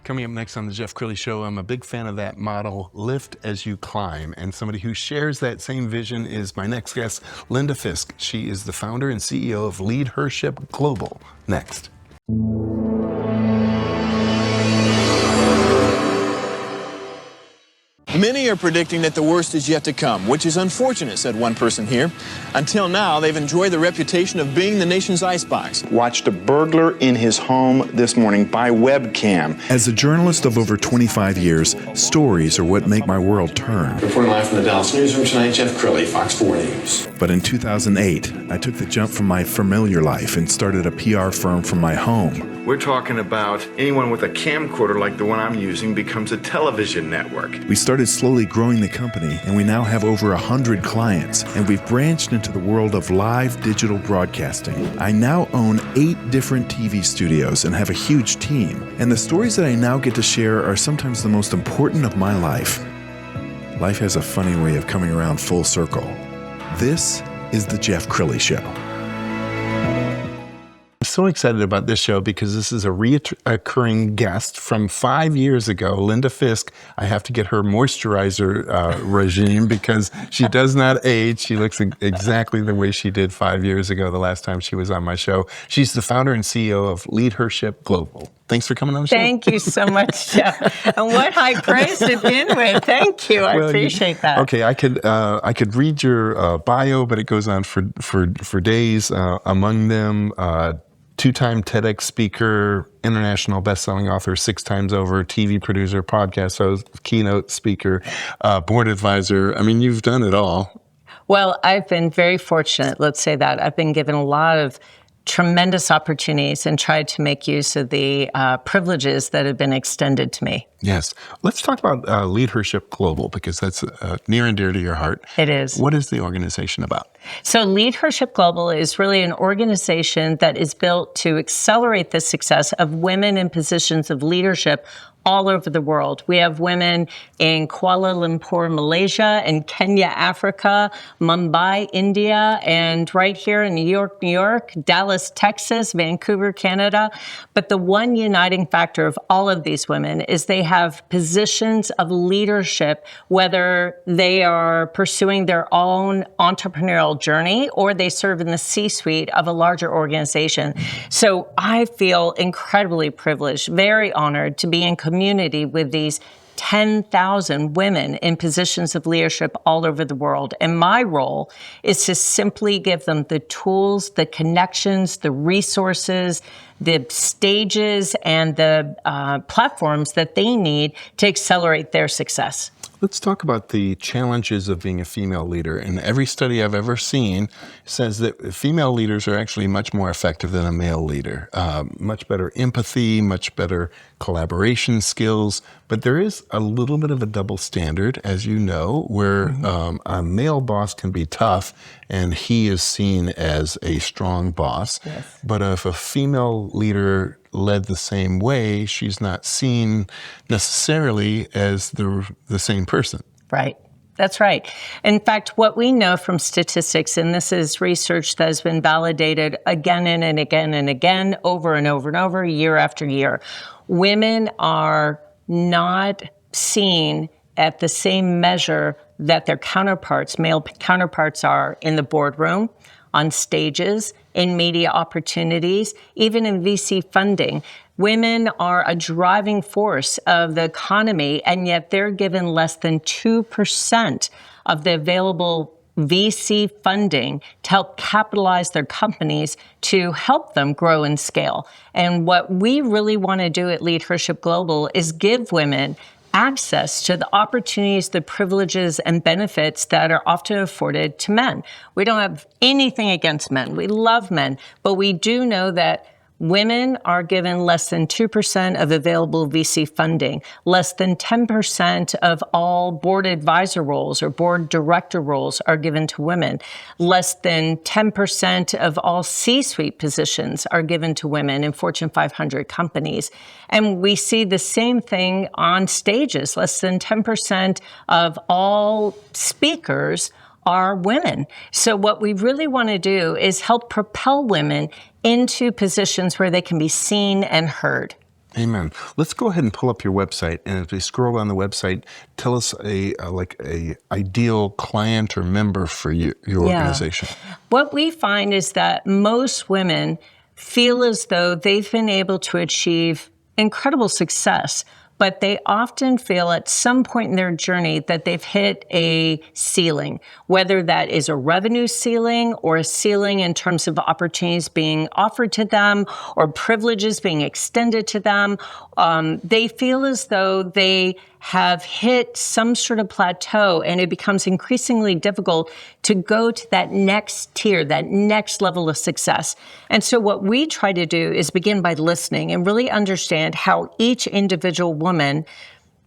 Coming up next on the Jeff Crilley Show, I'm a big fan of that model, Lift as You Climb. And somebody who shares that same vision is my next guest, Linda Fisk. She is the founder and CEO of LeadHership Global. Next. Many are predicting that the worst is yet to come, which is unfortunate, said one person here. Until now, they've enjoyed the reputation of being the nation's icebox. Watched a burglar in his home this morning by webcam. As a journalist of over 25 years, stories are what make my world turn. Reporting live from the Dallas newsroom tonight, Jeff Crilley, Fox 4 News. But in 2008, I took the jump from my familiar life and started a PR firm from my home. We're talking about anyone with a camcorder like the one I'm using becomes a television network. We started slowly growing the company, and we now have over 100 clients, and we've branched into the world of live digital broadcasting. I now own 8 different TV studios and have a huge team, and the stories that I now get to share are sometimes the most important of my life. Life has a funny way of coming around full circle. This is the Jeff Crilley Show. I'm so excited about this show because this is a reoccurring guest from 5 years ago, Linda Fisk. I have to get her moisturizer regime because she does not age. She looks exactly the way she did 5 years ago, the last time she was on my show. She's the founder and CEO of LeadHership Global. Thanks for coming on the show. Thank you so much, Jeff. And what high praise to begin with. Thank you. I appreciate that. Okay, I could read your bio, but it goes on for days. Among them, 2-time TEDx speaker, international best-selling author 6 times over, TV producer, podcast host, keynote speaker, board advisor. I mean, you've done it all. Well, I've been very fortunate, let's say that. I've been given a lot of tremendous opportunities and tried to make use of the privileges that have been extended to me. Yes. Let's talk about LeadHership Global because that's near and dear to your heart. It is. What is the organization about? So LeadHership Global is really an organization that is built to accelerate the success of women in positions of leadership all over the world. We have women in Kuala Lumpur, Malaysia, and Kenya, Africa, Mumbai, India, and right here in New York, Dallas, Texas, Vancouver, Canada. But the one uniting factor of all of these women is they have positions of leadership, whether they are pursuing their own entrepreneurial journey or they serve in the C-suite of a larger organization. So I feel incredibly privileged, very honored to be in community with these 10,000 women in positions of leadership all over the world. And my role is to simply give them the tools, the connections, the resources, the stages, and the platforms that they need to accelerate their success. Let's talk about the challenges of being a female leader. And every study I've ever seen says that female leaders are actually much more effective than a male leader. Much better empathy, much better collaboration skills. But there is a little bit of a double standard, as you know, where a male boss can be tough and he is seen as a strong boss. Yes. But if a female leader led the same way, she's not seen necessarily as the same person. Right. That's right. In fact, what we know from statistics, and this is research that has been validated again and again and again, over and over and over, year after year, women are not seen at the same measure that their counterparts, male counterparts, are in the boardroom, on stages, in media opportunities, even in VC funding. Women are a driving force of the economy, and yet they're given less than 2% of the available VC funding to help capitalize their companies to help them grow and scale. And what we really want to do at LeadHership Global is give women access to the opportunities, the privileges, and benefits that are often afforded to men. We don't have anything against men. We love men, but we do know that women are given less than 2% of available VC funding. Less than 10% of all board advisor roles or board director roles are given to women. Less than 10% of all C-suite positions are given to women in Fortune 500 companies. And we see the same thing on stages. Less than 10% of all speakers are women. So what we really want to do is help propel women into positions where they can be seen and heard. Amen. Let's go ahead and pull up your website, and as we scroll down the website, tell us a ideal client or member for your organization. What we find is that most women feel as though they've been able to achieve incredible success, but they often feel at some point in their journey that they've hit a ceiling, whether that is a revenue ceiling or a ceiling in terms of opportunities being offered to them or privileges being extended to them. They feel as though they have hit some sort of plateau, and it becomes increasingly difficult to go to that next tier, that next level of success. And so what we try to do is begin by listening and really understand how each individual woman,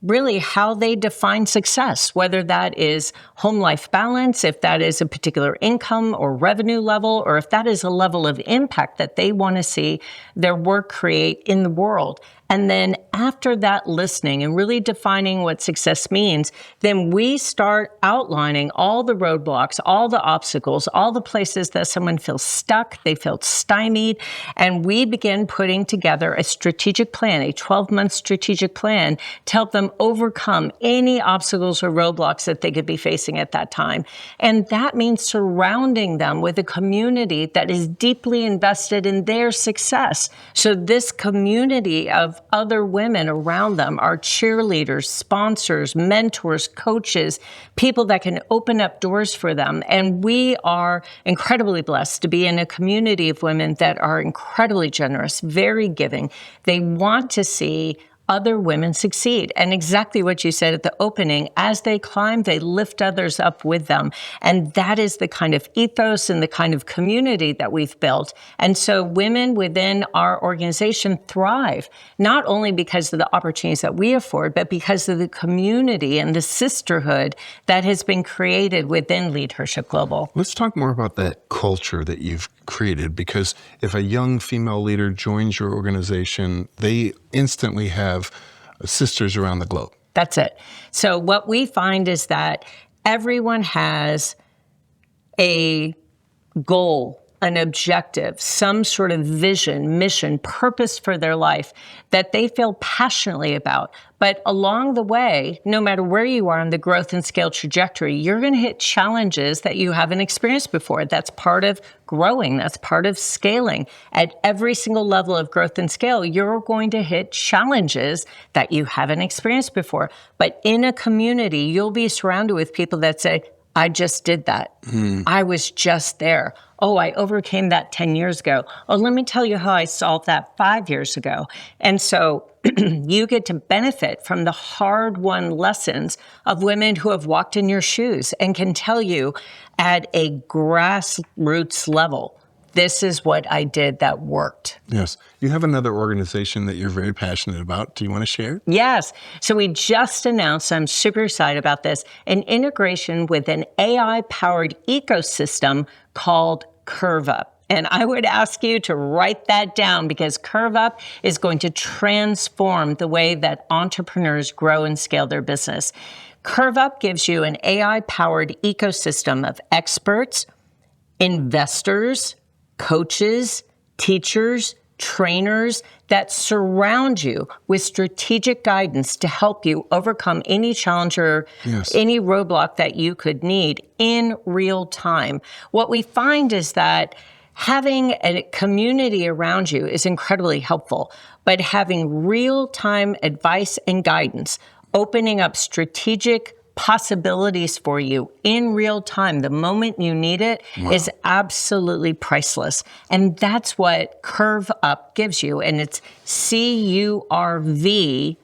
really how they define success, whether that is home life balance, if that is a particular income or revenue level, or if that is a level of impact that they want to see their work create in the world. And then after that listening and really defining what success means, then we start outlining all the roadblocks, all the obstacles, all the places that someone feels stuck, they feel stymied, and we begin putting together a strategic plan, a 12-month strategic plan to help them overcome any obstacles or roadblocks that they could be facing at that time. And that means surrounding them with a community that is deeply invested in their success. So this community of other women around them are cheerleaders, sponsors, mentors, coaches, people that can open up doors for them. And we are incredibly blessed to be in a community of women that are incredibly generous, very giving. They want to see other women succeed. And exactly what you said at the opening, as they climb, they lift others up with them. And that is the kind of ethos and the kind of community that we've built. And so women within our organization thrive, not only because of the opportunities that we afford, but because of the community and the sisterhood that has been created within LeadHership Global. Let's talk more about that culture that you've created, because if a young female leader joins your organization, they instantly have sisters around the globe. That's it. So what we find is that everyone has a goal, an objective, some sort of vision, mission, purpose for their life that they feel passionately about. But along the way, no matter where you are on the growth and scale trajectory, you're going to hit challenges that you haven't experienced before. That's part of growing. That's part of scaling. At every single level of growth and scale, you're going to hit challenges that you haven't experienced before. But in a community, you'll be surrounded with people that say, I just did that. I was just there. Oh, I overcame that 10 years ago. Oh, let me tell you how I solved that 5 years ago. And so you get to benefit from the hard-won lessons of women who have walked in your shoes and can tell you at a grassroots level, this is what I did that worked. Yes. You have another organization that you're very passionate about. Do you want to share? Yes. So we just announced, I'm super excited about this, an integration with an AI-powered ecosystem called CurveUp. And I would ask you to write that down, because CurveUp is going to transform the way that entrepreneurs grow and scale their business. CurveUp gives you an AI-powered ecosystem of experts, investors, coaches, teachers, trainers that surround you with strategic guidance to help you overcome any challenge or any roadblock that you could need in real time. What we find is that having a community around you is incredibly helpful, but having real-time advice and guidance, opening up strategic possibilities for you in real time, the moment you need it, is absolutely priceless. And that's what CurveUp gives you. And it's CurvUp.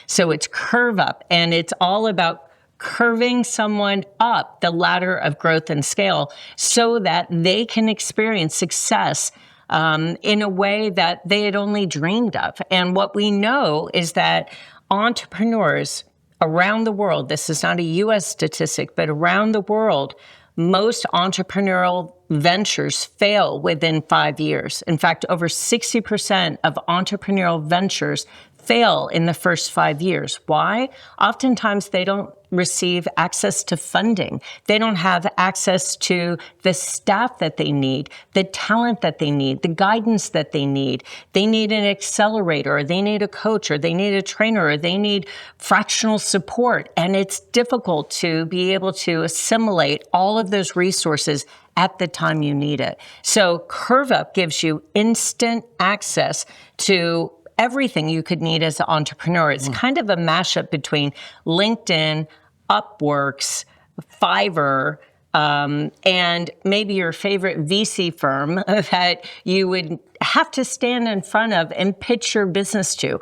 So it's CurveUp, and it's all about curving someone up the ladder of growth and scale so that they can experience success in a way that they had only dreamed of. And what we know is that entrepreneurs around the world, this is not a U.S. statistic, but around the world, most entrepreneurial ventures fail within 5 years. In fact, over 60% of entrepreneurial ventures fail in the first 5 years. Why? Oftentimes they don't receive access to funding. They don't have access to the staff that they need, the talent that they need, the guidance that they need. They need an accelerator, or they need a coach, or they need a trainer, or they need fractional support. And it's difficult to be able to assimilate all of those resources at the time you need it. So CurveUp gives you instant access to everything you could need as an entrepreneur. It's kind of a mashup between LinkedIn, Upworks, Fiverr, and maybe your favorite VC firm that you would have to stand in front of and pitch your business to.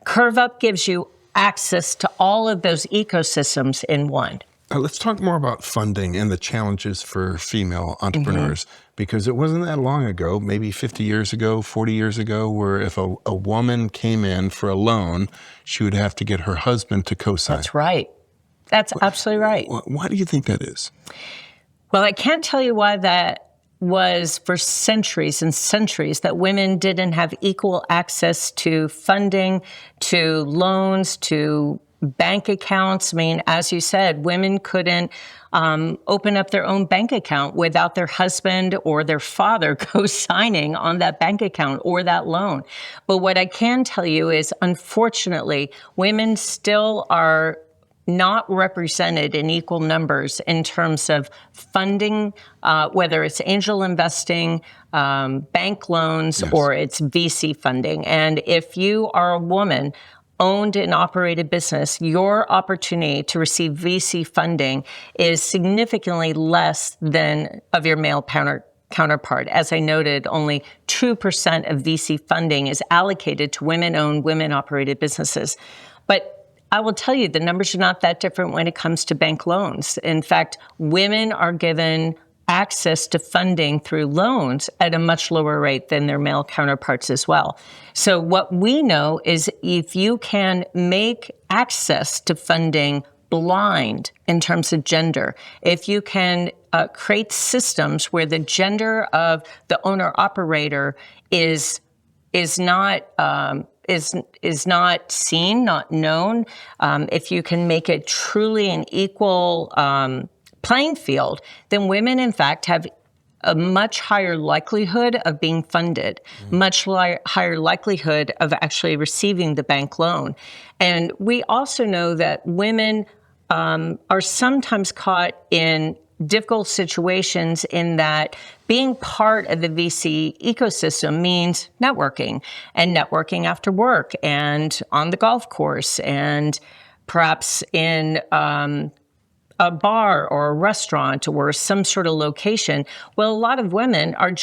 CurveUp gives you access to all of those ecosystems in one. Let's talk more about funding and the challenges for female entrepreneurs, because it wasn't that long ago, maybe 50 years ago, 40 years ago, where if a woman came in for a loan, she would have to get her husband to co-sign. That's right. That's absolutely right. Why do you think that is? Well, I can't tell you why that was for centuries and centuries, that women didn't have equal access to funding, to loans, to bank accounts. I mean, as you said, women couldn't open up their own bank account without their husband or their father co-signing on that bank account or that loan. But what I can tell you is, unfortunately, women still are not represented in equal numbers in terms of funding, whether it's angel investing, bank loans, or it's VC funding. And if you are a woman owned and operated business, your opportunity to receive VC funding is significantly less than of your male counterpart. As I noted, only 2% of VC funding is allocated to women-owned, women-operated businesses. But I will tell you, the numbers are not that different when it comes to bank loans. In fact, women are given access to funding through loans at a much lower rate than their male counterparts as well. So what we know is, if you can make access to funding blind in terms of gender, if you can create systems where the gender of the owner-operator is not seen, not known, if you can make it truly an equal playing field, then women, in fact, have a much higher likelihood of being funded, much higher likelihood of actually receiving the bank loan. And we also know that women are sometimes caught in difficult situations, in that being part of the VC ecosystem means networking, and networking after work and on the golf course, and perhaps in a bar or a restaurant or some sort of location. Well, a lot of women are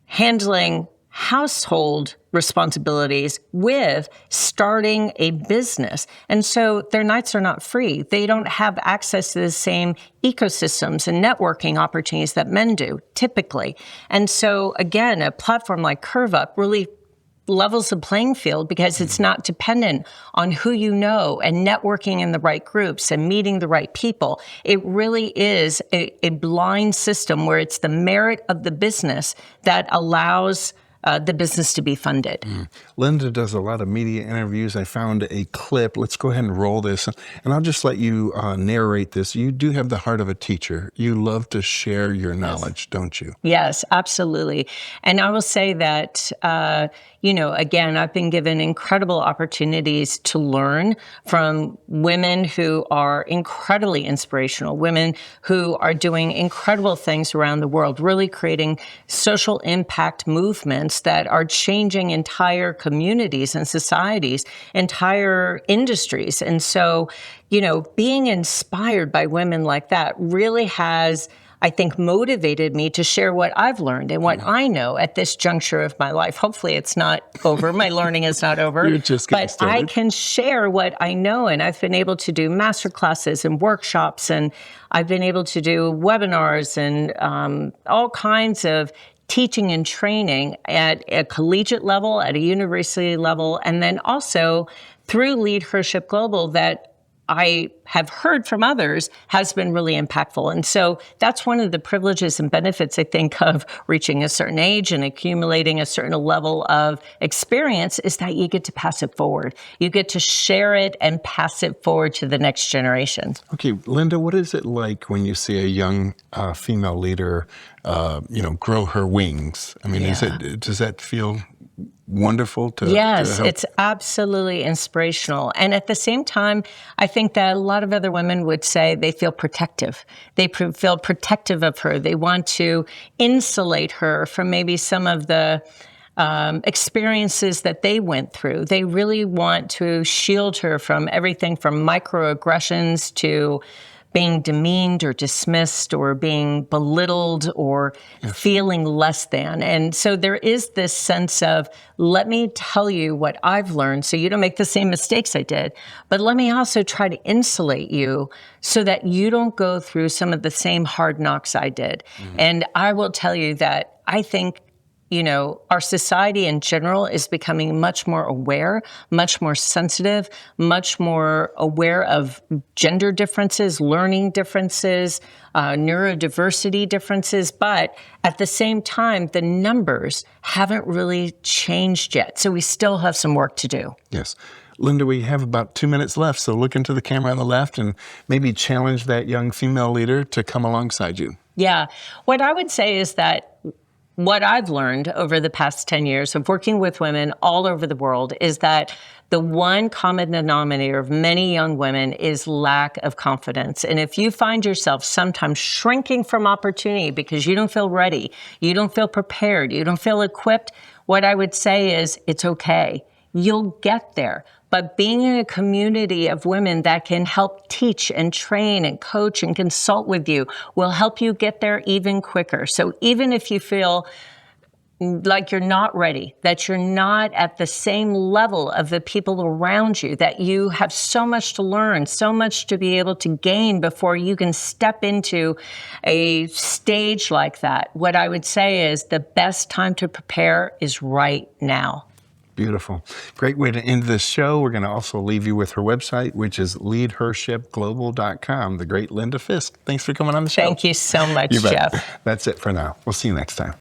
handling household responsibilities with starting a business. And so their nights are not free. They don't have access to the same ecosystems and networking opportunities that men do, typically. And so, again, a platform like CurveUp really levels the playing field, because it's not dependent on who you know and networking in the right groups and meeting the right people. It really is a blind system where it's the merit of the business that allows the business to be funded. Linda does a lot of media interviews. I found a clip. Let's go ahead and roll this. And I'll just let you narrate this. You do have the heart of a teacher. You love to share your knowledge, don't you? Yes, absolutely. And I will say that, again, I've been given incredible opportunities to learn from women who are incredibly inspirational, women who are doing incredible things around the world, really creating social impact movements that are changing entire communities and societies, entire industries. And so, being inspired by women like that really has, I think, motivated me to share what I've learned and what I know at this juncture of my life. Hopefully it's not over. My learning is not over. You're just getting started. I can share what I know, and I've been able to do master classes and workshops, and I've been able to do webinars and all kinds of teaching and training at a collegiate level, at a university level, and then also through LeadHership Global, that I have heard from others has been really impactful. And so that's one of the privileges and benefits, I think, of reaching a certain age and accumulating a certain level of experience is that you get to pass it forward. You get to share it and pass it forward to the next generation. Okay, Linda, what is it like when you see a young female leader, grow her wings? I mean, does that feel wonderful to Yes, help? it's absolutely inspirational. And at the same time, I think that a lot of other women would say they feel protective. They feel protective of her. They want to insulate her from maybe some of the experiences that they went through. They really want to shield her from everything from microaggressions to being demeaned or dismissed or being belittled or feeling less than. And so there is this sense of, let me tell you what I've learned so you don't make the same mistakes I did, but let me also try to insulate you so that you don't go through some of the same hard knocks I did. And I will tell you that I think our society in general is becoming much more aware, much more sensitive, much more aware of gender differences, learning differences, neurodiversity differences. But at the same time, the numbers haven't really changed yet. So we still have some work to do. Yes. Linda, we have about 2 minutes left, so look into the camera on the left and maybe challenge that young female leader to come alongside you. Yeah. What I would say is that what I've learned over the past 10 years of working with women all over the world is that the one common denominator of many young women is lack of confidence. And if you find yourself sometimes shrinking from opportunity because you don't feel ready, you don't feel prepared, you don't feel equipped, what I would say is it's okay. You'll get there. But being in a community of women that can help teach and train and coach and consult with you will help you get there even quicker. So even if you feel like you're not ready, that you're not at the same level of the people around you, that you have so much to learn, so much to be able to gain before you can step into a stage like that, what I would say is the best time to prepare is right now. Beautiful. Great way to end this show. We're going to also leave you with her website, which is LeadHershipGlobal.com. The great Linda Fisk. Thanks for coming on the show. Thank you so much, Jeff. That's it for now. We'll see you next time.